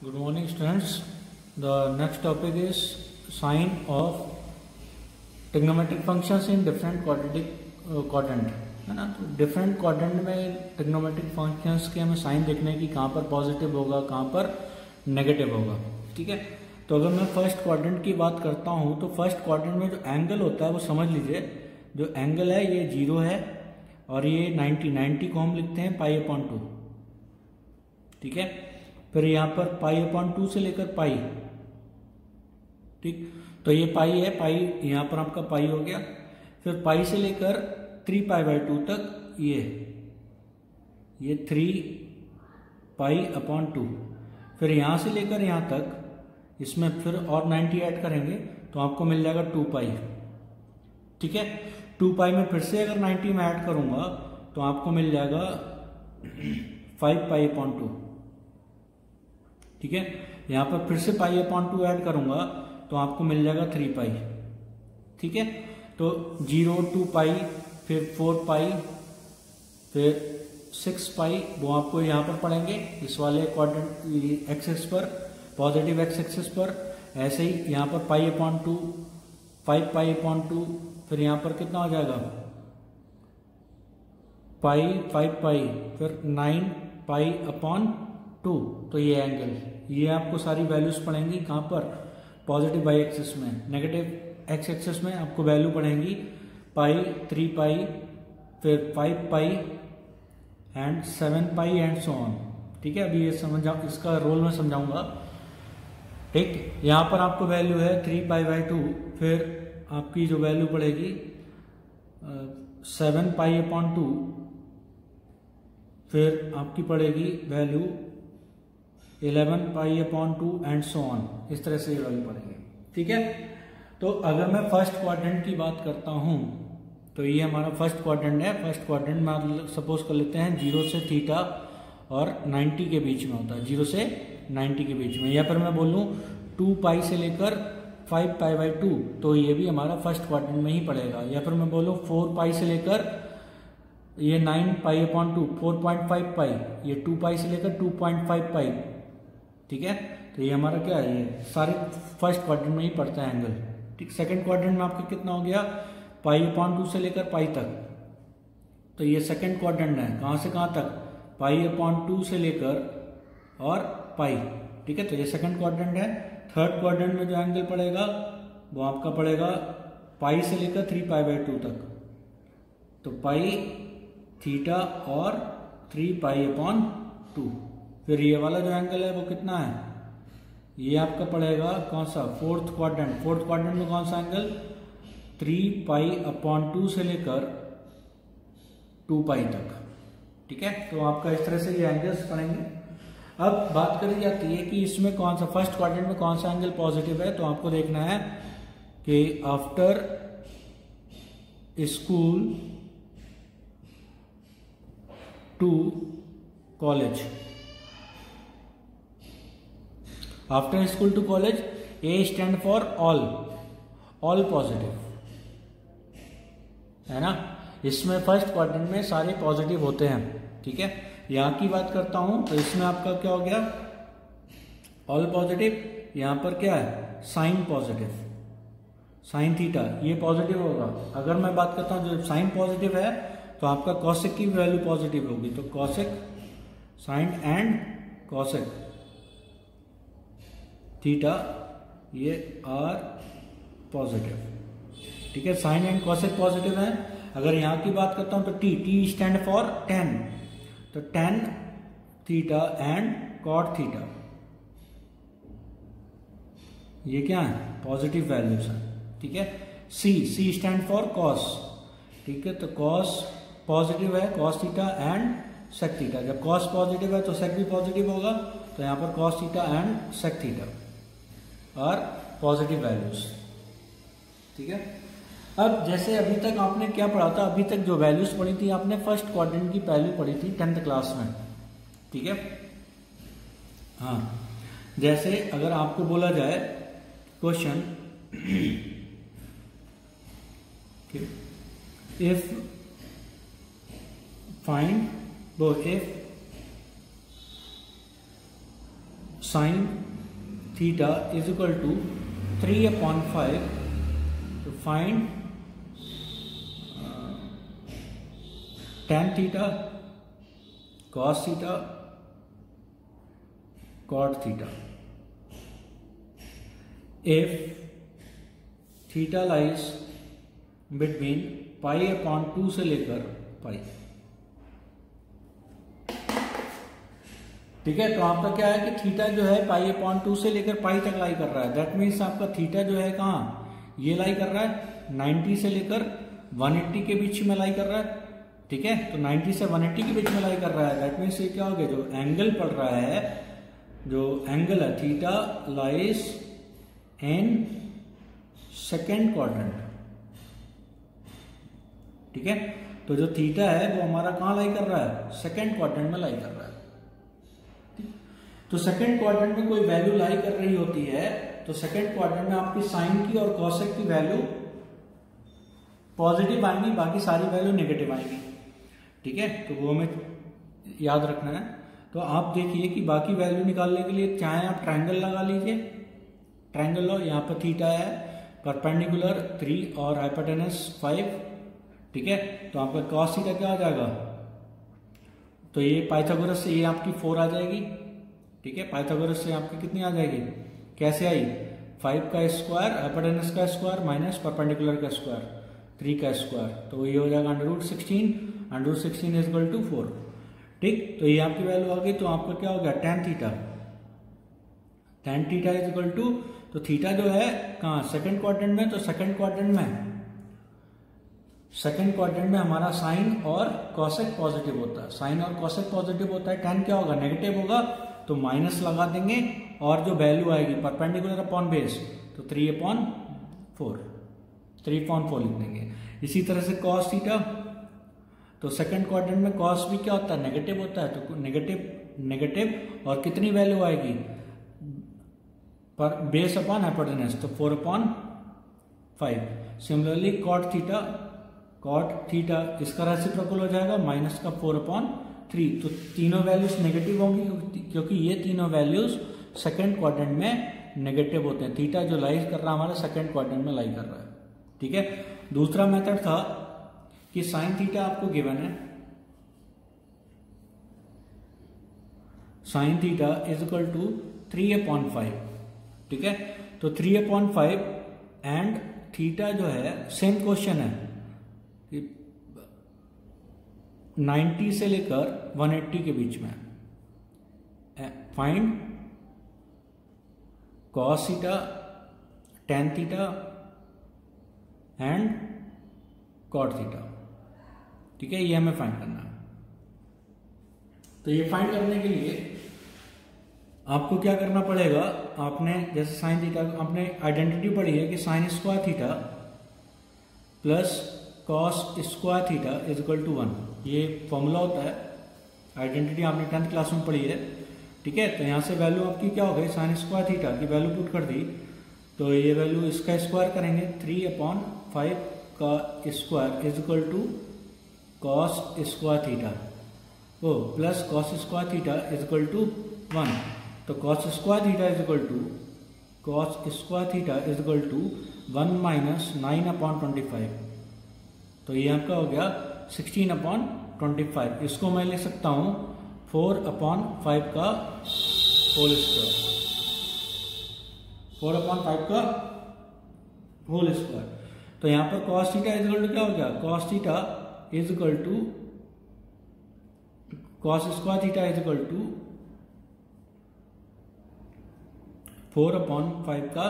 Good morning, students. The next topic is sign of trigonometric functions in different quadrant है ना। तो different quadrant में trigonometric functions के हमें साइन देखने की कहाँ पर पॉजिटिव होगा, कहाँ पर नेगेटिव होगा। ठीक है, तो अगर मैं फर्स्ट क्वाड्रेंट की बात करता हूँ तो फर्स्ट क्वाड्रेंट में जो एंगल होता है वो समझ लीजिए, जो एंगल है ये 0 है और ये 90 को हम लिखते हैं π/2। ठीक है, फिर यहाँ पर π/2 से लेकर पाई, ठीक, तो ये पाई है, पाई यहाँ पर आपका पाई हो गया। फिर पाई से लेकर 3π/2 तक ये 3π/2। फिर यहाँ से लेकर यहाँ तक इसमें फिर और 90 ऐड करेंगे तो आपको मिल जाएगा 2π। ठीक है, 2π में फिर से अगर 90 में ऐड करूंगा तो आपको मिल जाएगा 5π/2। ठीक है, यहाँ पर फिर से π/2 ऐड करूंगा तो आपको मिल जाएगा 3π। ठीक है, तो 0, 2π, फिर 4π, फिर 6π, वो आपको यहाँ पर पढ़ेंगे इस वाले क्वाड्रेंट एक्सिस पर, पॉजिटिव एक्स एक्सिस पर। ऐसे ही यहाँ पर π/2, 5π/2, फिर यहाँ पर कितना हो जाएगा पाई, 5π, फिर 9π/2। तो ये एंगल, ये आपको सारी वैल्यूज पढ़ेंगी कहाँ पर, पॉजिटिव वाई एक्सिस में। नेगेटिव एक्स एक्सिस में आपको वैल्यू पढ़ेंगी पाई, 3π, फिर 5π एंड 7π एंड सो ऑन। ठीक है, अभी ये समझा, इसका रोल मैं समझाऊंगा। ठीक, यहाँ पर आपको वैल्यू है 3π/2, फिर आपकी जो वैल्यू पड़ेगी 7π/2, फिर आपकी पड़ेगी वैल्यू 11π/2 एंड सो ऑन। इस तरह से ये वैल्यू पड़ेगी। ठीक है, तो अगर मैं फर्स्ट क्वाड्रेंट की बात करता हूं तो ये हमारा फर्स्ट क्वाड्रेंट है। फर्स्ट क्वाड्रेंट में आप सपोज कर लेते हैं 0 से थीटा और 90 के बीच में होता है, 0 से 90 के बीच में। या फिर मैं बोलूं 2π से लेकर 5π/2, तो ये भी हमारा फर्स्ट क्वाड्रेंट में ही पड़ेगा। या फिर मैं बोलूं 4π से लेकर ये 9π/2, 4.5π, ये 2π से लेकर 2.5π। ठीक है, तो ये हमारा क्या है, ये सारे फर्स्ट क्वाड्रेंट में ही पड़ता है एंगल। ठीक, सेकंड क्वाड्रेंट में आपका कितना हो गया, π/2 से लेकर पाई तक, तो ये सेकंड क्वाड्रेंट है। कहां से कहां तक, π/2 से लेकर और पाई। ठीक है, तो ये सेकंड क्वाड्रेंट है। थर्ड क्वाड्रेंट में जो एंगल पड़ेगा वो आपका पड़ेगा पाई से लेकर 3π/2 तक, तो पाई, थीटा और 3π/2। फिर ये वाला जो एंगल है वो कितना है, ये आपका पड़ेगा कौन सा, फोर्थ क्वाड्रेंट। फोर्थ क्वाड्रेंट में कौन सा एंगल, 3π/2 से लेकर 2π तक। ठीक है, तो आपका इस तरह से ये एंगल्स पड़ेंगे। अब बात करी जाती है कि इसमें कौन सा, फर्स्ट क्वाड्रेंट में कौन सा एंगल पॉजिटिव है। तो आपको देखना है कि after school to college, after school to college, A stand for all, all positive है ना। इसमें फर्स्ट क्वाड्रेंट में सारे पॉजिटिव होते हैं। ठीक है, यहां की बात करता हूं तो इसमें आपका क्या हो गया, ऑल पॉजिटिव। यहां पर क्या है, साइन पॉजिटिव, साइन थीटा, ये पॉजिटिव होगा। अगर मैं बात करता हूं जो साइन पॉजिटिव है तो आपका कॉसेक की वैल्यू पॉजिटिव होगी, तो cosec, sine and cosec theta, ये आर पॉजिटिव। ठीक है, साइन एंड कॉसेक पॉजिटिव है। अगर यहां की बात करता हूं तो टी स्टैंड फॉर टेन, तो tan theta and cot theta, ये क्या है, पॉजिटिव वैल्यूज है। ठीक है, सी स्टैंड फॉर कॉस। ठीक है, तो कॉस पॉजिटिव है, cos theta and sec theta. जब कॉस पॉजिटिव है तो सेक भी पॉजिटिव होगा, तो यहां पर cos theta and sec theta और पॉजिटिव वैल्यूज। ठीक है, अब जैसे अभी तक आपने क्या पढ़ा था, अभी तक जो वैल्यूज पढ़ी थी आपने फर्स्ट क्वाड्रेंट की वैल्यू पढ़ी थी 10th क्लास में। ठीक है, हाँ, जैसे अगर आपको बोला जाए question, if find, if sine theta is equal to 3/5, तो find tan theta cos theta cot theta if theta lies between π/2 से लेकर पाई। ठीक है, तो आपका क्या है कि थीटा जो है π/2 से लेकर पाई तक लाई कर रहा है। दैट मीन्स आपका थीटा जो है कहाँ, ये लाई कर रहा है 90 से लेकर 180 के बीच में लाई कर रहा है। ठीक है, तो 90 से 180 के बीच में लाई कर रहा है। दैट मीन्स ये क्या हो गया, जो एंगल पड़ रहा है, जो एंगल है theta lies in second quadrant. ठीक है, तो जो थीटा है वो हमारा कहाँ लाई कर रहा है, सेकेंड क्वाड्रेंट में लाई कर रहा है। तो सेकेंड क्वाड्रेंट में कोई वैल्यू लाई कर रही होती है तो सेकेंड क्वाड्रेंट में आपकी साइन की और कॉसेक की वैल्यू पॉजिटिव आएंगी, बाकी सारी वैल्यू नेगेटिव आएंगी। ठीक है, तो वो हमें याद रखना है। तो आप देखिए कि बाकी वैल्यू निकालने के लिए चाहे आप ट्रायंगल लगा लीजिए, ट्रायंगल लो, यहाँ पर थीटा है परपेंडिकुलर 3 और हाइपोटेनस 5। ठीक है, तो आपका कॉस थीटा क्या आ जाएगा, तो ये पाइथागोरस से ये आपकी 4 आ जाएगी। ठीक है, पाइथागोरस से आपकी कितनी आ जाएगी, कैसे आई, 5 का स्क्वायर हाइपोटेनस का स्क्वायर माइनस परपेंडिकुलर का स्क्वायर 3 का स्क्वायर, तो ये हो जाएगा √16, √16 इज इक्वल टू 4। ठीक, तो ये आपकी वैल्यू आ गई। तो आपका क्या हो गया, tan theta, tan theta is equal to, तो थीटा जो है कहाँ, सेकंड क्वाड्रेंट में, तो सेकंड क्वाड्रेंट में हमारा साइन और कॉसेक पॉजिटिव होता है। साइन और कॉसेक पॉजिटिव होता है, tan क्या होगा, नेगेटिव होगा, तो माइनस लगा देंगे और जो वैल्यू आएगी परपेंडिकुलर अपॉन बेस, तो 3/4 लिख देंगे। इसी तरह से कॉस थीटा, तो सेकंड क्वाड्रेंट में कॉस भी क्या होता है, नेगेटिव होता है, तो नेगेटिव और कितनी वैल्यू आएगी, पर बेस अपॉन हाइपोटेनस, तो 4/5। सिमिलरली कॉट थीटा इसका रेसिप्रोकल हो जाएगा, माइनस का 4/3। तो तीनों वैल्यूज नेगेटिव होंगी क्योंकि ये तीनों वैल्यूज सेकंड क्वाड्रेंट में नेगेटिव होते हैं। थीटा जो लाई कर रहा है हमारा सेकंड क्वाड्रेंट में लाई कर रहा है। ठीक है, दूसरा मेथड था कि साइन थीटा आपको गिवन है, sine theta is equal to 3/5। ठीक है, तो 3/5 एंड थीटा जो है सेम क्वेश्चन है, 90 से लेकर 180 के बीच में। Find cos theta, tan theta and cot theta. ठीक है, ये हमें फाइंड करना है। तो ये फाइंड करने के लिए आपको क्या करना पड़ेगा, आपने जैसे साइन थीटा, आपने आइडेंटिटी पढ़ी है कि sine square theta plus cos square theta is equal to 1, ये फॉर्मूला होता है। आइडेंटिटी आपने 10th क्लास में पढ़ी है। ठीक है, तो यहाँ से वैल्यू आपकी क्या हो गई, साइन स्क्वायर थीटा की वैल्यू पुट कर दी, तो ये वैल्यू इसका स्क्वायर करेंगे, 3/5 का square is equal to cos square theta, वो plus cos square theta is equal to 1। तो cos square theta is equal to 1 minus 9/25, तो ये आपका हो गया 16/25। इसको मैं लिख सकता हूँ 4/5 का होल स्क्वायर, 4/5 का होल स्क्वायर। तो यहाँ पर cos theta is equal to क्या हो गया, cos theta is equal to cos square theta is equal to 4/5 का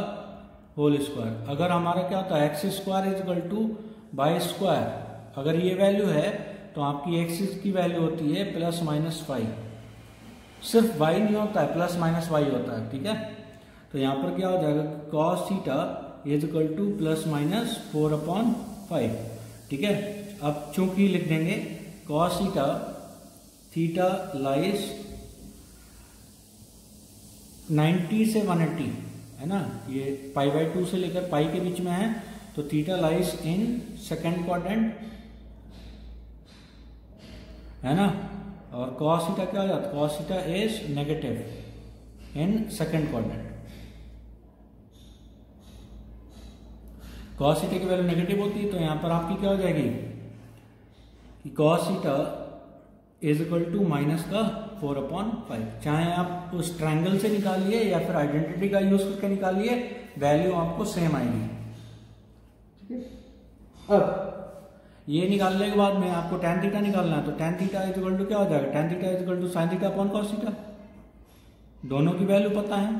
होल स्क्वायर। अगर हमारा क्या होता है, X square is equal to Y square, अगर ये वैल्यू है तो आपकी एक्स की वैल्यू होती है +-5, सिर्फ y नहीं होता है, +-y होता है। ठीक है, तो यहाँ पर क्या हो जाएगा, cos theta is equal to +-4/5। ठीक है, अब चूंकि लिख देंगे cos थीटा लाइज 90 से 180 है ना, ये π/2 से लेकर पाई के बीच में है, तो theta lies in second quadrant है ना, और cos थीटा क्या हो जाता है, cos theta is negative in second quadrant. Cos theta की वैल्यू नेगेटिव होती है तो यहां पर आपकी क्या हो जाएगी कि cos theta is equal to minus का 4/5। चाहे आप उस ट्रायंगल से निकालिए या फिर आइडेंटिटी का यूज करके निकालिए, वैल्यू आपको सेम आएगी। ठीक है, अब ये निकालने के बाद में आपको tan थीटा निकालना है, तो tan theta is equal to क्या हो जाएगा, tan theta is equal to sin theta upon cos theta. दोनों की वैल्यू पता है,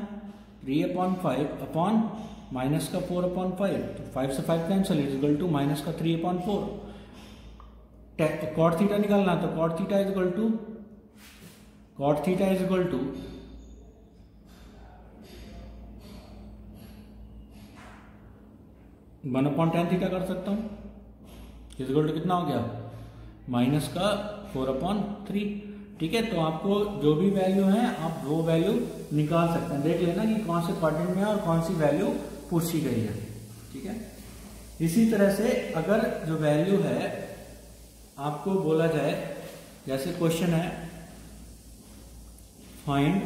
3/5 अपॉन माइनस का 4/5, तो 5 से 5 cancel, is equal to minus का 3/4। cot थीटा निकालना है, तो cot theta is equal to 1/tan theta कर सकता हूं, इज इक्वल टू कितना हो गया, माइनस का 4/3। ठीक है, तो आपको जो भी वैल्यू है आप वो वैल्यू निकाल सकते हैं। देख लेना कि कौन से क्वाड्रेंट में है और कौन सी वैल्यू पूछी गई है। ठीक है, इसी तरह से अगर जो वैल्यू है आपको बोला जाए, जैसे क्वेश्चन है फाइंड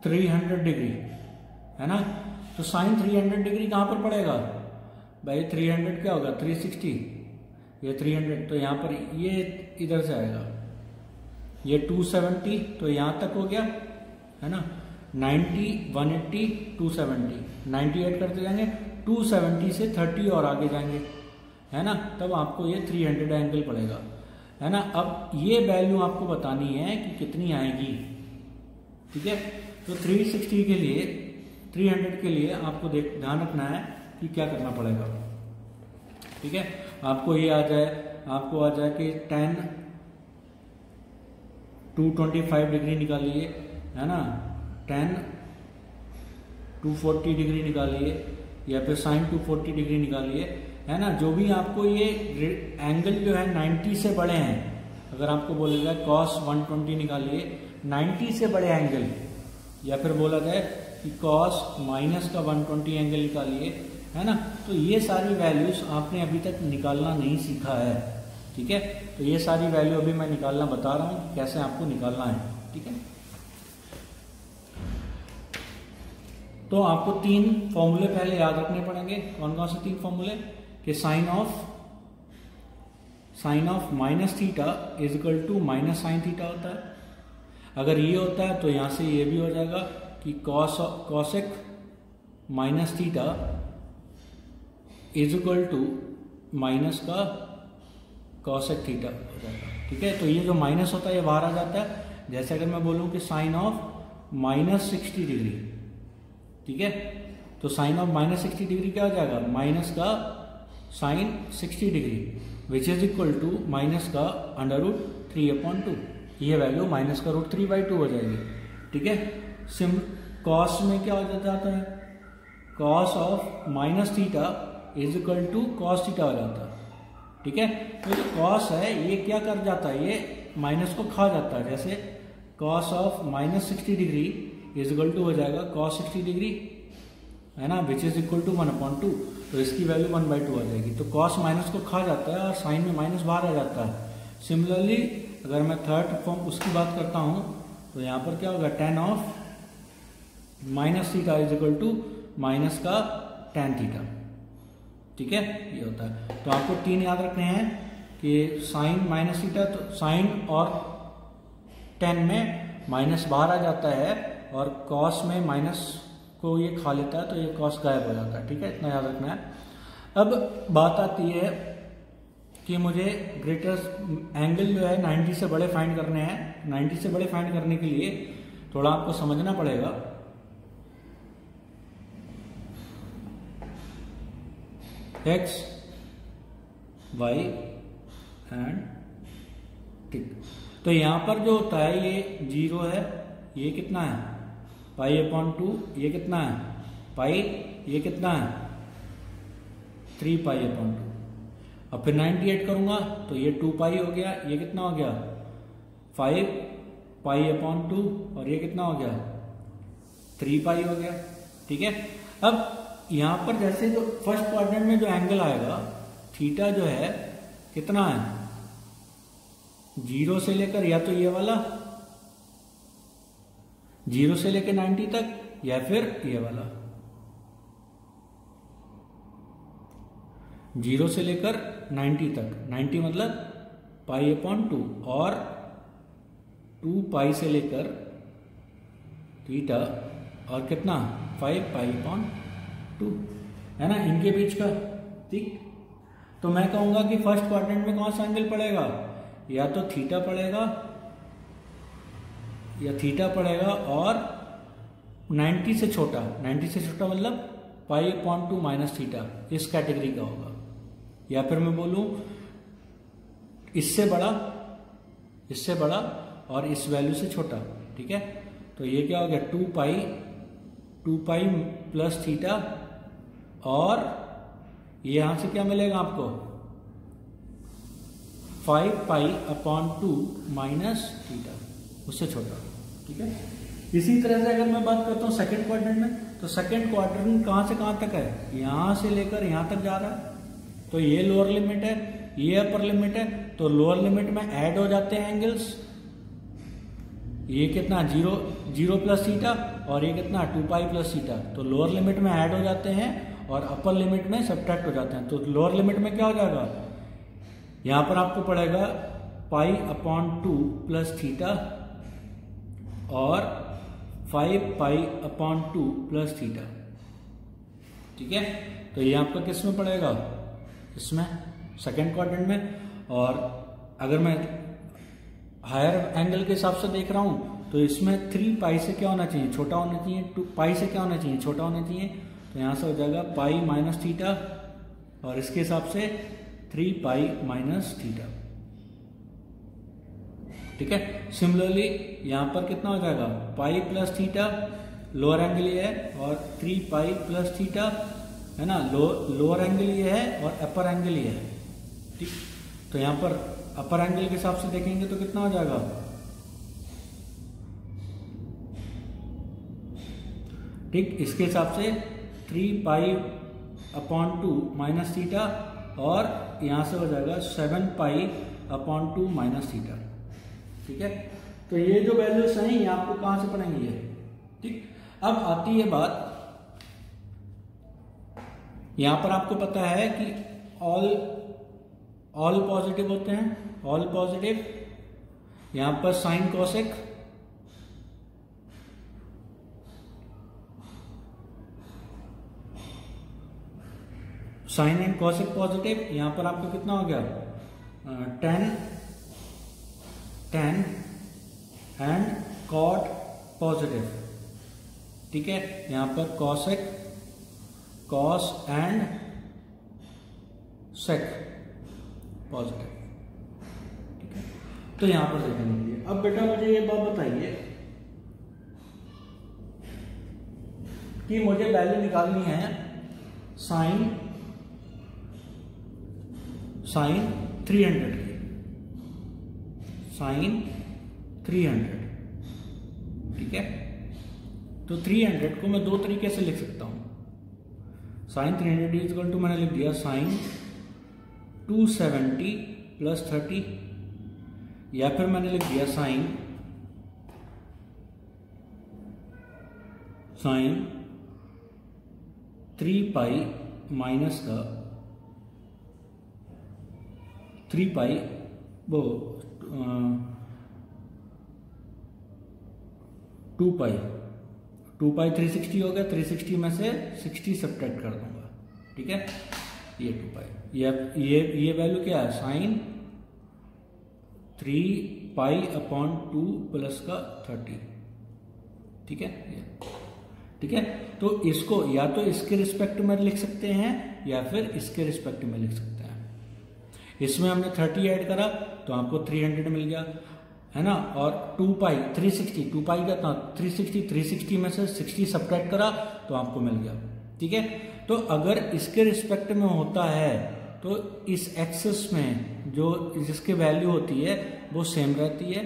300 डिग्री, है ना, तो साइन 300 डिग्री कहां पर पड़ेगा भाई, 300 क्या होगा 360, ये 300, तो यहां पर ये इधर से आएगा, ये 270, तो यहां तक हो गया, है ना, 90, 180, 270, 98 करते जाएंगे, 270 से 30 और आगे जाएंगे, है ना, तब आपको ये 300 एंगल पड़ेगा, है ना। अब ये वैल्यू आपको बतानी है कि कितनी आएगी। ठीक है, तो 360 के लिए, 300 के लिए आपको ध्यान रखना है कि क्या करना पड़ेगा। ठीक है, आपको ये आ जाए कि tan 225 डिग्री निकालिए, है ना, tan 240 डिग्री निकालिए, या फिर sin 240 डिग्री निकालिए, है ना। जो भी आपको ये एंगल जो है 90 से बड़े हैं, अगर आपको बोलेगा cos 120 निकालिए 90 से बड़े एंगल, या फिर बोला जाए कि cos माइनस का 120 एंगल निकालिए, है ना, तो ये सारी वैल्यूज आपने अभी तक निकालना नहीं सीखा है। ठीक है, तो ये सारी वैल्यू अभी मैं निकालना बता रहा हूं कि कैसे आपको निकालना है। ठीक है, तो आपको 3 फॉर्मूले पहले याद रखने पड़ेंगे। कौन कौन से 3 फॉर्मूले, कि sine of minus theta is equal to minus sine theta होता है। अगर ये होता है तो यहां से ये भी हो जाएगा कि cosec minus theta is equal to minus का कॉसेक थीटा हो जाएगा। ठीक है, तो ये जो माइनस होता है ये बाहर आ जाता है। जैसे अगर मैं बोलूं कि साइन ऑफ माइनस 60 डिग्री, ठीक है, तो साइन ऑफ माइनस 60 डिग्री क्या हो जाएगा, माइनस का sine 60 degree, which is equal to minus का √3/2। ये वैल्यू माइनस का √3/2 हो जाएगी। ठीक है, कॉस में क्या हो जाता है, cos of minus theta is equal to cos theta हो जाता है। ठीक है, तो जो कॉस है ये क्या कर जाता है, ये माइनस को खा जाता है। जैसे cos of minus 60 degree is equal to हो जाएगा कॉस 60 डिग्री, है ना, विच इज इक्वल टू 1/2, तो इसकी वैल्यू 1/2 आ जाएगी। तो कॉस माइनस को खा जाता है और साइन में माइनस बाहर आ जाता है। सिमिलरली अगर मैं थर्ड फॉर्म उसकी बात करता हूं तो यहां पर क्या होगा, tan of minus theta is equal to minus का tan थीटा। ठीक है, ये होता है। तो आपको 3 याद रखने हैं कि साइन माइनस थीटा, तो साइन और tan में माइनस बाहर आ जाता है और कॉस में माइनस को ये खा लेता है, तो ये कॉस गायब हो जाता है। ठीक है, इतना याद रखना है। अब बात आती है कि मुझे ग्रेटेस्ट एंगल जो है 90 से बड़े फाइंड करने हैं। 90 से बड़े फाइंड करने के लिए थोड़ा आपको समझना पड़ेगा। एक्स वाई एंड टिक, तो यहां पर जो होता है ये 0 है, ये कितना है π/2, ये कितना है पाई, ये कितना है 3π/2। अब फिर 98 करूंगा तो ये 2π हो गया, ये कितना हो गया 5π/2, और ये कितना हो गया 3π हो गया। ठीक है, अब यहां पर जैसे जो फर्स्ट क्वाड्रेंट में जो एंगल आएगा, थीटा जो है कितना है 0 से लेकर या तो ये वाला 0 से लेकर 90 तक या फिर ये वाला 0 से लेकर 90 तक। 90 मतलब π/2 और 2π से लेकर थीटा और कितना 5π/2 है ना, इनके बीच का। ठीक, तो मैं कहूंगा कि फर्स्ट क्वाड्रेंट में कौन सा एंगल पड़ेगा, या तो थीटा पड़ेगा या थीटा पड़ेगा और 90 से छोटा, 90 से छोटा मतलब π/2 माइनस थीटा, इस कैटेगरी का होगा। या फिर मैं बोलूं इससे बड़ा और इस वैल्यू से छोटा। ठीक है, तो ये क्या हो गया 2π प्लस थीटा और ये यहां से क्या मिलेगा आपको 5π/2 माइनस थीटा, उससे छोटा। ठीक है, इसी तरह से अगर मैं बात करता हूं सेकंड क्वाड्रेंट में, तो सेकंड क्वाड्रेंट कहां से कहां तक है, यहां से लेकर यहां तक जा रहा है। तो ये लोअर लिमिट है, ये अपर लिमिट है, तो लोअर लिमिट में ऐड हो जाते हैं एंगल्स। ये कितना 0 प्लस थीटा और ये कितना 2π प्लस थीटा, तो लोअर लिमिट में ऐड हो जाते हैं और अपर लिमिट में सब्ट्रैक्ट हो जाते हैं। तो लोअर लिमिट में क्या हो जाएगा, यहां पर आपको पड़ेगा π/2 प्लस थीटा और 5π/2 प्लस थीटा। ठीक है, तो ये आपका किस में पड़ेगा, इसमें सेकेंड क्वाड्रेंट में। और अगर मैं हायर एंगल के हिसाब से देख रहा हूं तो इसमें 3π से क्या होना चाहिए, छोटा होना चाहिए, 2π से क्या होना चाहिए, छोटा होना चाहिए। तो यहां से हो जाएगा π माइनस थीटा और इसके हिसाब से 3π माइनस थीटा। ठीक है, सिमिलरली यहां पर कितना हो जाएगा π प्लस थीटा, लोअर एंगल ये है, और 3π प्लस थीटा है ना, लोअर एंगल ये है और अपर एंगल ये है। ठीक, तो यहां पर अपर एंगल के हिसाब से देखेंगे तो कितना हो जाएगा, ठीक, इसके हिसाब से 3π/2 माइनस थीटा और यहां से हो जाएगा 7π/2 माइनस थीटा। ठीक है, तो ये जो वैल्यूज हैं ये आपको कहां से पढ़ेंगे ये। ठीक, अब आती है बात, यहां पर आपको पता है कि ऑल पॉजिटिव होते हैं, ऑल पॉजिटिव। यहां पर sine cosec, sine and cosec positive. यहां पर आपको कितना हो गया 10 एंड कॉट पॉजिटिव। ठीक है, यहां पर cosec, cos and sec positive. ठीक है, तो यहां पर देखेंगे। अब बेटा मुझे ये बात बताइए कि मुझे वैल्यू निकालनी है साइन 300 की, साइन 300। ठीक है, तो 300 को मैं दो तरीके से लिख सकता हूं। साइन 300 इक्वल टू मैंने लिख दिया साइन 270 प्लस 30, या फिर मैंने लिख दिया साइन 3π माइनस का 3π 2π 360 हो गया, 360 में से 60 सब्ट्रैक्ट कर दूंगा। ठीक है, ये 2π, ये वैल्यू क्या है साइन 3π/2 प्लस का 30। ठीक है, ठीक है, तो इसको या तो इसके रिस्पेक्ट में लिख सकते हैं या फिर इसके रिस्पेक्ट में लिख सकते हैं। इसमें हमने 30 ऐड करा तो आपको 300 मिल गया, है ना, और 2π 360, 2π का था 360 में से 60 सब्ट्रैक्ट करा तो आपको मिल गया। ठीक है, तो अगर इसके रिस्पेक्ट में होता है तो इस एक्सिस में जो जिसकी वैल्यू होती है वो सेम रहती है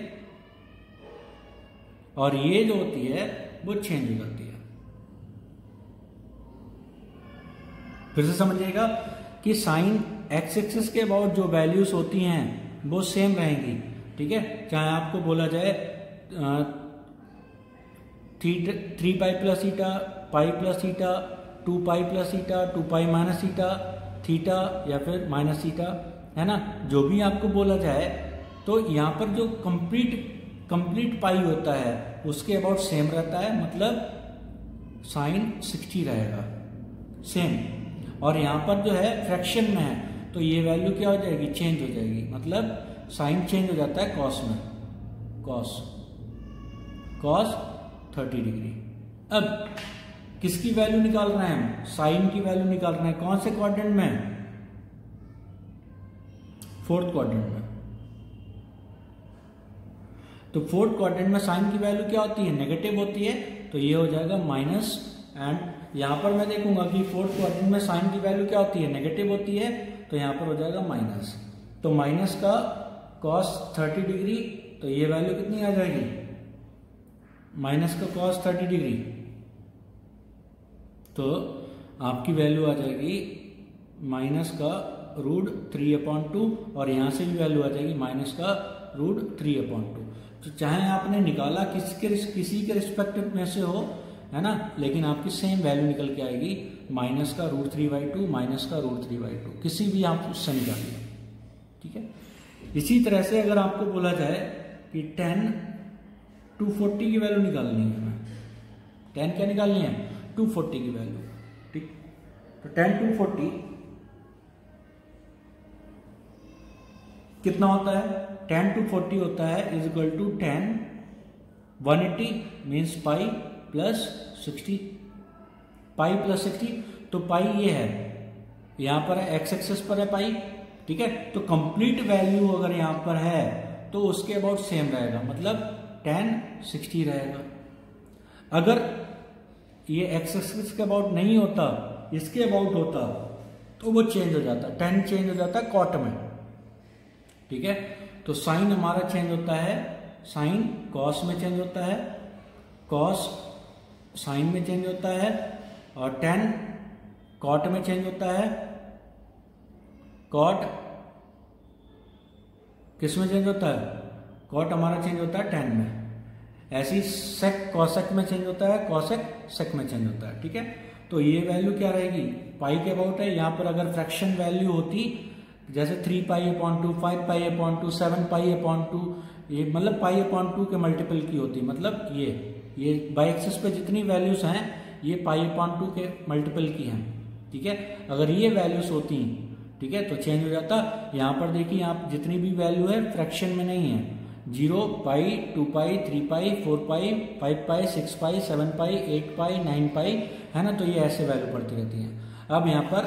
और ये जो होती है वो चेंज हो जाती है। फिर से समझिएगा कि साइन एक्स एक्सिस के अबाउट जो वैल्यूज होती हैं वो सेम रहेंगी। ठीक है, चाहे आपको बोला जाए 3 pi plus theta, pi plus theta, 2 pi plus theta, 2 पाई माइनस थीटा, थीटा या फिर माइनस थीटा, है ना, जो भी आपको बोला जाए, तो यहाँ पर जो कंप्लीट पाई होता है उसके अबाउट सेम रहता है, मतलब साइन 60 रहेगा सेम। और यहाँ पर जो है फ्रैक्शन में है तो ये वैल्यू क्या हो जाएगी, चेंज हो जाएगी, मतलब साइन चेंज हो जाता है कॉस में, कॉस 30 डिग्री। अब किसकी वैल्यू निकाल रहे हैं हम, साइन की वैल्यू निकाल रहे हैं, कौन से क्वाड्रेंट में, फोर्थ क्वाड्रेंट में। तो फोर्थ क्वाड्रेंट में साइन की वैल्यू क्या होती है, नेगेटिव होती है, तो ये हो जाएगा माइनस। एंड यहां पर मैं देखूंगा कि फोर्थ क्वाड्रेंट में साइन की वैल्यू क्या होती है, नेगेटिव होती है, तो यहां पर हो जाएगा माइनस। तो माइनस का कॉस 30 डिग्री, तो ये वैल्यू कितनी आ जाएगी, माइनस का कॉस 30 डिग्री, तो आपकी वैल्यू आ जाएगी माइनस का √3/2, और यहां से भी वैल्यू आ जाएगी माइनस का √3/2। तो चाहे आपने निकाला किसी के रिस्पेक्टिव में से हो, है ना, लेकिन आपकी सेम वैल्यू निकल के आएगी, माइनस का √3/2, माइनस का √3/2, किसी भी आप उससे निकालिए, ठीक है। इसी तरह से अगर आपको बोला जाए कि 10 240 की वैल्यू निकालनी है, हमें 10 क्या निकालनी है, 240 की वैल्यू, ठीक। तो 10 240 कितना होता है, 10 240 होता है is equal to 10 180 means pi plus 60, pi plus 60। तो पाई ये है, यहां पर एक्स एक्सेस पर है पाई, ठीक है। तो कंप्लीट वैल्यू अगर यहां पर है तो उसके अबाउट सेम रहेगा, मतलब 10 60 रहेगा। अगर ये एक्स एक्सेस के अबाउट नहीं होता, इसके अबाउट होता, तो वो चेंज हो जाता, 10 चेंज हो जाता कॉट में, ठीक है। तो साइन हमारा चेंज होता है, साइन कॉस में चेंज होता है, कॉस साइन में चेंज होता है, और 10 कॉट में चेंज होता है, कॉट किस में चेंज होता है, कॉट हमारा चेंज होता है 10 में। ऐसी सेक कॉसेक में चेंज होता है, कॉसेक सेक में चेंज होता है, ठीक है। तो ये वैल्यू क्या रहेगी, पाई के अबाउट है। यहाँ पर अगर फ्रैक्शन वैल्यू होती, जैसे 3 पाई/2, 5 पाई/2, 7 पाई/2, ये मतलब पाई/2 के मल्टीपल की होती, मतलब ये बाई एक्सिस पे जितनी वैल्यूज हैं ये पाई/2 के मल्टीपल की हैं, ठीक है। अगर ये वैल्यूज होती, ठीक है, तो चेंज हो जाता। यहाँ पर देखिए, आप जितनी भी वैल्यू है फ्रैक्शन में नहीं है, 0 पाई, 2 पाई, 3 पाई, 4 पाई, 5 पाई, 6 पाई, 7 पाई, 8 पाई, 9 पाई, है ना। तो ये ऐसे वैल्यू पड़ती रहती है। अब यहाँ पर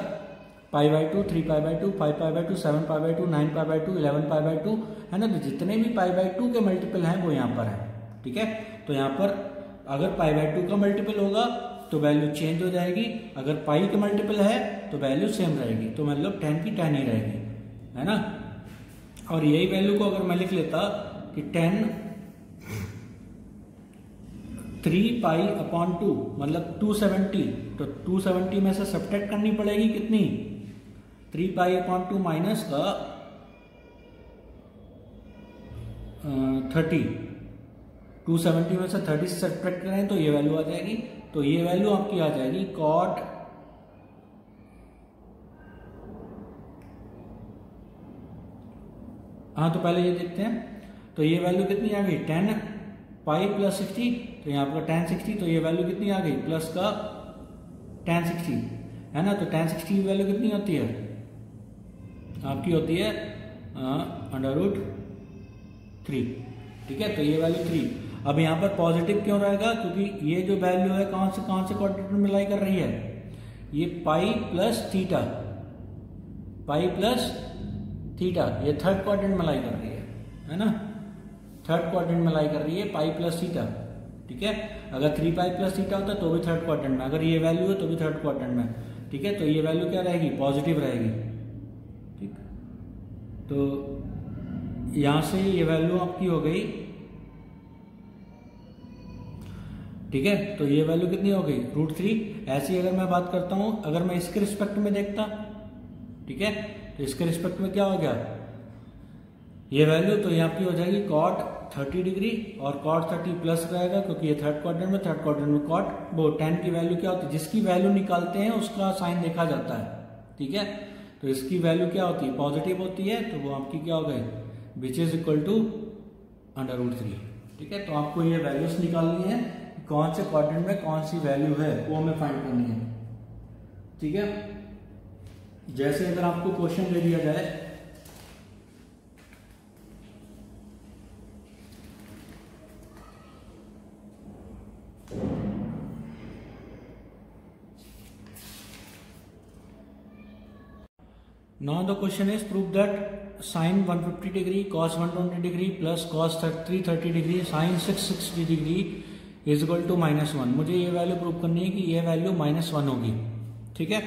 पाई/2, 3 पाई/2, 5 पाई/2, 7 पाई/2, 9 पाई/2, 11 पाई/2, है ना। तो जितने भी पाई/2 के मल्टीपल हैं वो यहाँ पर है, ठीक है। तो यहाँ पर अगर पाई/2 का मल्टीपल होगा तो वैल्यू चेंज हो जाएगी, अगर पाई का मल्टीपल है तो वैल्यू सेम रहेगी, तो मतलब 10 की 10 ही रहेगी, है ना। और यही वैल्यू को अगर मैं लिख लेता कि 10 3 पाई/2 मतलब 270, तो 270 में से सब्ट्रैक्ट करनी पड़ेगी कितनी, 3 पाई/2 माइनस का 30, 270 में से 30 से सब्ट्रैक्ट करें तो ये वैल्यू आ जाएगी। तो ये वैल्यू आपकी आ जाएगी कॉट, हाँ तो पहले ये देखते हैं। तो ये वैल्यू कितनी आ गई, 10 पाई प्लस 60, तो यहाँ पर 10 60, तो ये वैल्यू कितनी आ गई, प्लस का 10 60, है ना। तो 10 60 की वैल्यू कितनी होती है, आपकी होती है √3, ठीक है। तो ये वैल्यू 3। अब यहाँ पर पॉजिटिव क्यों रहेगा, क्योंकि ये जो वैल्यू है कौन से क्वाड्रेंट में लाई कर रही है, ये pi plus theta, pi plus theta, ये थर्ड क्वाड्रेंट में लाई कर रही है ना, थर्ड क्वाड्रेंट में लाई कर रही है पाई प्लस थीटा, ठीक है। अगर 3 पाई प्लस थीटा होता तो भी थर्ड क्वाड्रेंट में, अगर ये वैल्यू है तो भी थर्ड क्वाड्रेंट में, ठीक है। तो ये वैल्यू क्या रहेगी, पॉजिटिव रहेगी, ठीक। तो यहां से ये वैल्यू आपकी हो गई, ठीक है। तो ये वैल्यू कितनी हो गई, √3। ऐसी अगर मैं बात करता हूं, अगर मैं इसके रिस्पेक्ट में देखता, ठीक है, तो इसके रिस्पेक्ट में क्या हो गया, ये वैल्यू तो यहाँ की हो जाएगी कॉट 30 डिग्री और कॉट 30 प्लस रहेगा क्योंकि ये थर्ड क्वाड्रेंट में कॉट वो tan की वैल्यू क्या होती है, जिसकी वैल्यू निकालते हैं उसका साइन देखा जाता है। ठीक है, तो इसकी वैल्यू क्या होती है, पॉजिटिव होती है, तो वो आपकी क्या हो गई, विच इज इक्वल टू √3। ठीक है, तो आपको ये वैल्यूज निकालनी है, कौन से क्वाड्रेंट में कौन सी वैल्यू है वो हमें फाइंड करनी है। ठीक है, जैसे अगर आपको क्वेश्चन दे दिया जाए Now the question is prove that sin 150 degree, cos 120 degree plus cos 330 degree, sin 660 degree is equal to -1। मुझे ये वैल्यू प्रूव करनी है कि ये वैल्यू -1 होगी। ठीक है,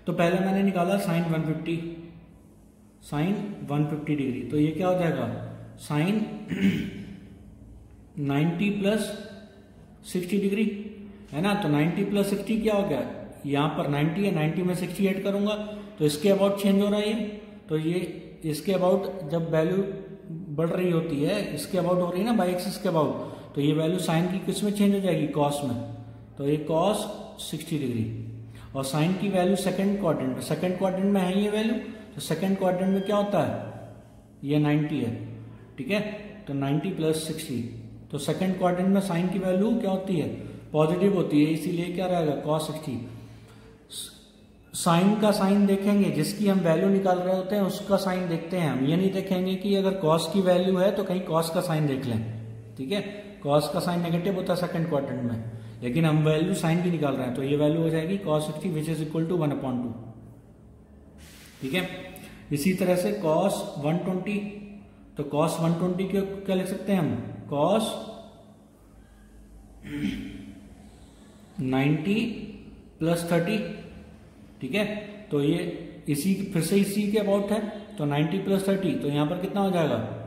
तो पहले मैंने निकाला sin 150 डिग्री, तो ये क्या हो जाएगा sin 90 प्लस 60 डिग्री है ना, तो 90 प्लस 60 क्या हो गया, यहाँ पर 90 है, 90 में 60 ऐड करूंगा तो इसके अबाउट चेंज हो रहा है ये, तो ये इसके अबाउट जब वैल्यू बढ़ रही होती है, इसके अबाउट हो रही है ना बाई एक्सिस के अबाउट, तो ये वैल्यू साइन की किस में चेंज हो जाएगी, कॉस में, तो ये कॉस 60 डिग्री। और साइन की वैल्यू सेकंड क्वाड्रेंट में है ये वैल्यू, तो सेकंड क्वाड्रेंट में क्या होता है, ये 90 है। ठीक है, तो 90 प्लस 60, तो सेकंड क्वाड्रेंट में साइन की वैल्यू क्या होती है, पॉजिटिव होती है, इसीलिए क्या रहेगा कॉस 60। साइन का साइन देखेंगे, जिसकी हम वैल्यू निकाल रहे होते हैं उसका साइन देखते हैं हम, ये नहीं देखेंगे कि अगर कॉस की वैल्यू है तो कहीं कॉस का साइन देख लें। ठीक है, कॉस का साइन नेगेटिव होता है सेकंड क्वाड्रेंट में, लेकिन हम वैल्यू साइन की निकाल रहे हैं, तो ये वैल्यू हो जाएगी cos 60 which is equal to 1/2। ठीक है, इसी तरह से cos 120, तो cos 120 को क्या लिख सकते हैं हम, cos 90 प्लस 30। ठीक है, तो ये इसी फिर से इसी के अबाउट है, तो 90 प्लस 30, तो यहां पर कितना हो जाएगा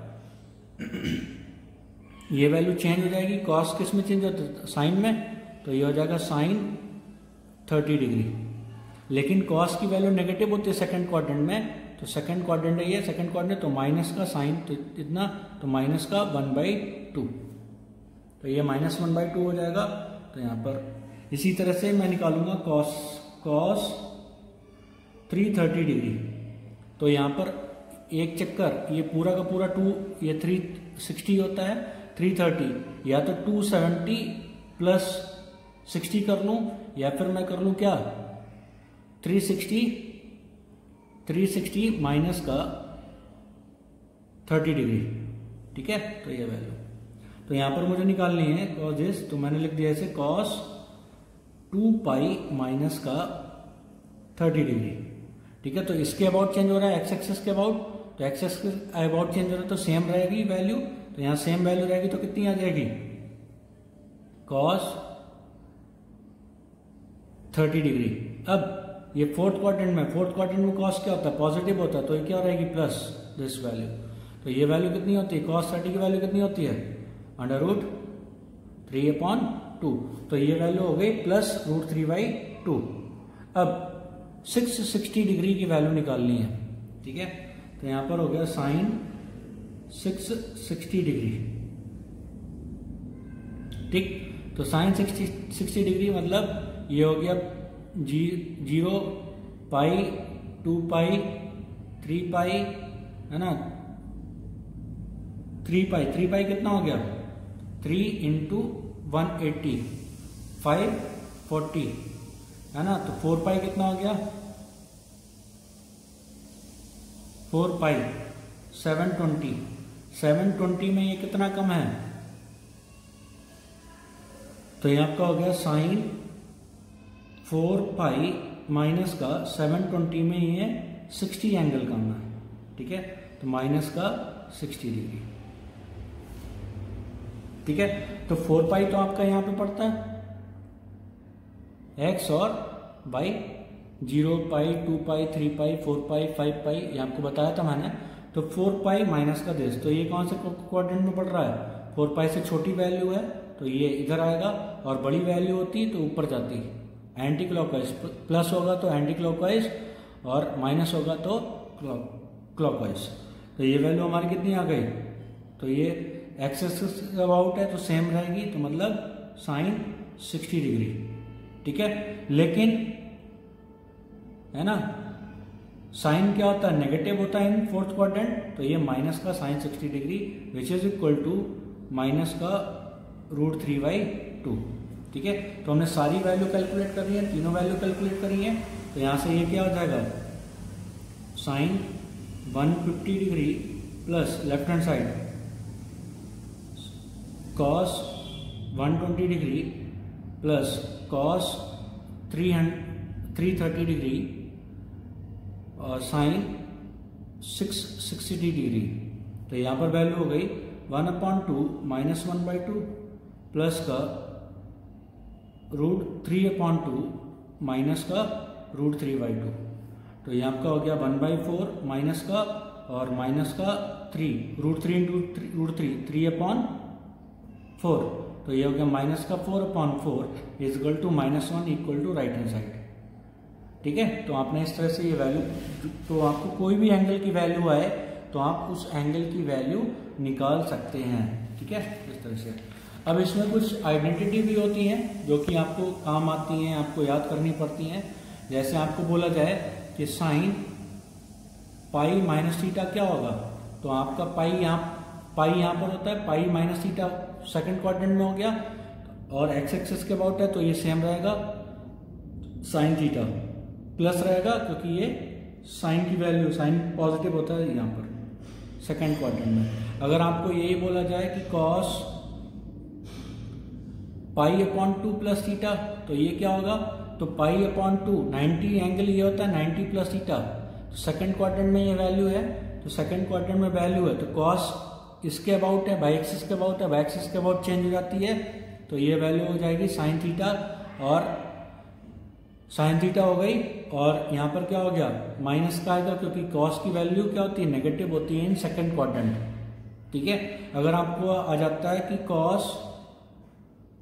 ये वैल्यू चेंज हो जाएगी, कॉस किस में चेंज होता है, साइन में, तो ये हो जाएगा साइन 30 डिग्री। लेकिन कॉस की वैल्यू नेगेटिव होती है सेकंड क्वाड्रेंट में, तो सेकंड क्वाड्रेंट है ये सेकंड क्वाड्रेंट, तो माइनस का साइन तो इतना, तो माइनस का 1/2, तो ये -1/2 हो जाएगा। तो यहाँ पर इसी तरह से मैं निकालूंगा कॉस 330 डिग्री, तो यहाँ पर एक चक्कर ये पूरा का पूरा 2, ये 360 होता है, 330 या तो 270 प्लस 60 कर लूं, या फिर मैं कर लूं क्या 360 माइनस का 30 डिग्री। ठीक है, तो ये वैल्यू तो यहां पर मुझे निकालनी है कॉस दिस, तो मैंने लिख दिया ऐसे कॉस 2 पाई माइनस का 30 डिग्री। ठीक है, तो इसके अबाउट चेंज हो रहा है एक्स एक्सिस के अबाउट, तो एक्स एक्सिस के अबाउट चेंज हो रहा है तो सेम रहेगी वैल्यू, तो यहां सेम वैल्यू रहेगी, तो कितनी आ जाएगी कॉस 30 डिग्री। अब ये फोर्थ क्वाड्रेंट में कॉस क्या होता है, पॉजिटिव होता है, तो ये क्या रहेगी प्लस दिस वैल्यू, तो ये वैल्यू कितनी होती है, cos 30 की वैल्यू कितनी होती है √3/2, तो ये वैल्यू हो गई प्लस √3/2। अब 660 डिग्री की वैल्यू निकालनी है। ठीक है, तो यहां पर हो गया साइन 660 डिग्री। ठीक, तो साइन 60 डिग्री मतलब ये हो गया 0 पाई 2 पाई 3 पाई है ना, 3 पाई कितना हो गया 3 इंटू 180 540 है ना, तो 4 पाई कितना हो गया 4 पाई 720 में ये कितना कम है, तो ये आपका हो गया साइन 4 पाई माइनस का 720 में ये 60 एंगल कम है। ठीक है, तो माइनस का 60 डिग्री। ठीक है, तो 4 पाई तो आपका यहां पे पड़ता है x और y, 0 पाई 2 पाई 3 पाई 4 पाई 5 पाई ये आपको बताया था मैंने, तो 4 पाई माइनस का देश, तो ये कौन से क्वाड्रेंट में पड़ रहा है, 4 पाई से छोटी वैल्यू है तो ये इधर आएगा, और बड़ी वैल्यू होती है तो ऊपर जाती है, एंटी क्लॉकवाइज, प्लस होगा तो एंटी क्लॉकवाइज और माइनस होगा तो क्लॉकवाइज। तो ये वैल्यू हमारी कितनी आ गई, तो ये एक्स एक्सिस के अबाउट है तो सेम रहेगी, तो मतलब साइन 60 डिग्री। ठीक है, लेकिन है ना साइन क्या होता है, नेगेटिव होता है इन फोर्थ क्वाड्रेंट, तो ये माइनस का sine 60 degree which is equal to minus का √3/2। ठीक है, तो हमने सारी वैल्यू कैलकुलेट कर रही है, तीनों वैल्यू कैलकुलेट करी है, तो यहां से ये क्या हो जाएगा, sine 150 degree plus left hand side cos 120 degree plus cos 330 degree और साइन 660 डिग्री। तो यहां पर वैल्यू हो गई 1/2 माइनस 1/2 प्लस का √3/2 माइनस का √3/2। तो ये आपका हो गया 1/4 माइनस का और माइनस का 3 √3 इंटू √3 3/4। तो ये हो गया माइनस का 4/4 is equal to -1 equal to right hand side. ठीक है, तो आपने इस तरह से ये वैल्यू, तो आपको कोई भी एंगल की वैल्यू आए तो आप उस एंगल की वैल्यू निकाल सकते हैं। ठीक है, इस तरह से। अब इसमें कुछ आइडेंटिटी भी होती हैं जो कि आपको काम आती हैं, आपको याद करनी पड़ती हैं। जैसे आपको बोला जाए कि साइन पाई माइनस थीटा क्या होगा, तो आपका पाई यहाँ पर होता है, पाई माइनस थीटा सेकंड क्वाड्रेंट में हो गया और एक्स एक्सिस के अबाउट है, तो ये सेम रहेगा साइन थीटा प्लस रहेगा, क्योंकि ये साइन की वैल्यू, साइन पॉजिटिव होता है यहाँ पर सेकंड क्वाड्रेंट में। अगर आपको यही बोला जाए कि कॉस पाई/2 प्लस थीटा, तो ये क्या होगा, तो पाई/2 90 एंगल ये होता है 90 प्लस थीटा, तो सेकंड क्वाड्रेंट में ये वैल्यू है, तो सेकंड क्वाड्रेंट में वैल्यू है, तो कॉस इसके अबाउट है, बाई एक्सिस के अबाउट है, बाई एक्सिस के अबाउट चेंज हो जाती है, तो ये वैल्यू हो जाएगी साइन थीटा, और साइन थीटा हो गई, और यहाँ पर क्या हो गया माइनस का आएगा, क्योंकि कॉस की वैल्यू क्या होती है, नेगेटिव होती है इन सेकंड क्वाड्रेंट। ठीक है, अगर आपको आ जाता है कि कॉस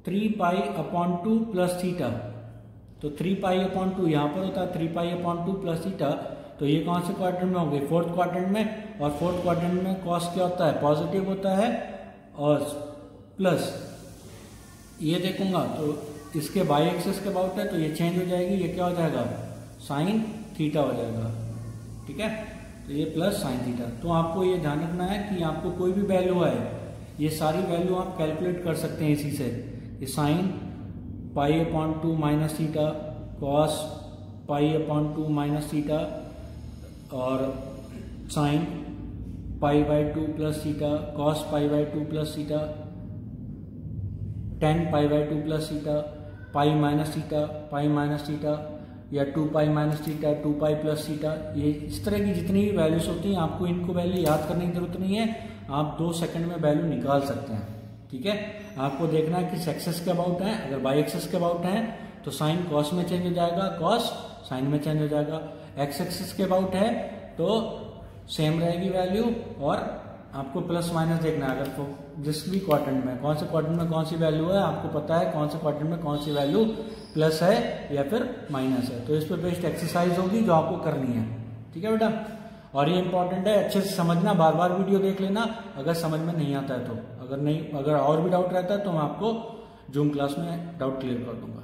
3π/2 प्लस थीटा, तो 3π/2 यहाँ पर होता है 3π/2 प्लस थीटा, तो ये कौन से क्वाड्रेंट में होंगे, फोर्थ क्वाड्रेंट में, और फोर्थ क्वाड्रेंट में कॉस क्या होता है, पॉजिटिव होता है, और प्लस ये देखूंगा तो इसके बाई एक्सिस के अबाउट है, तो ये चेंज हो जाएगी, ये क्या हो जाएगा साइन थीटा हो जाएगा। ठीक है, तो ये प्लस साइन थीटा। तो आपको ये ध्यान रखना है कि आपको कोई भी वैल्यू आए, ये सारी वैल्यू आप कैलकुलेट कर सकते हैं इसी से, कि साइन पाई/2 माइनस थीटा, कॉस पाई/2 माइनस थीटा, और साइन पाई/2 प्लस थीटा, कॉस पाई/2 प्लस थीटा, tan पाई/2 plus theta, pi minus theta, या 2π माइनस थीटा, 2π प्लस थीटा, ये इस तरह की जितनी भी वैल्यूज होती हैं, आपको इनको वैल्यू याद करने की जरूरत नहीं है, आप 2 सेकंड में वैल्यू निकाल सकते हैं। ठीक है, आपको देखना है कि एक्सिस के अबाउट है, अगर बाई एक्सिस के अबाउट है तो साइन कॉस में चेंज हो जाएगा, कॉस साइन में चेंज हो जाएगा। एक्स एक्सिस के अबाउट है तो सेम रहेगी वैल्यू, और आपको प्लस माइनस देखना है, अगर जिस भी क्वाड्रेंट में, कौन से क्वाड्रेंट में कौन सी वैल्यू है, आपको पता है कौन से क्वाड्रेंट में कौन सी वैल्यू प्लस है या फिर माइनस है, तो इस पर बेस्ड एक्सरसाइज होगी जो आपको करनी है। ठीक है बेटा, और ये इंपॉर्टेंट है, अच्छे से समझना, बार बार वीडियो देख लेना, अगर समझ में नहीं आता है तो, अगर और भी डाउट रहता है तो मैं आपको जूम क्लास में डाउट क्लियर कर दूंगा।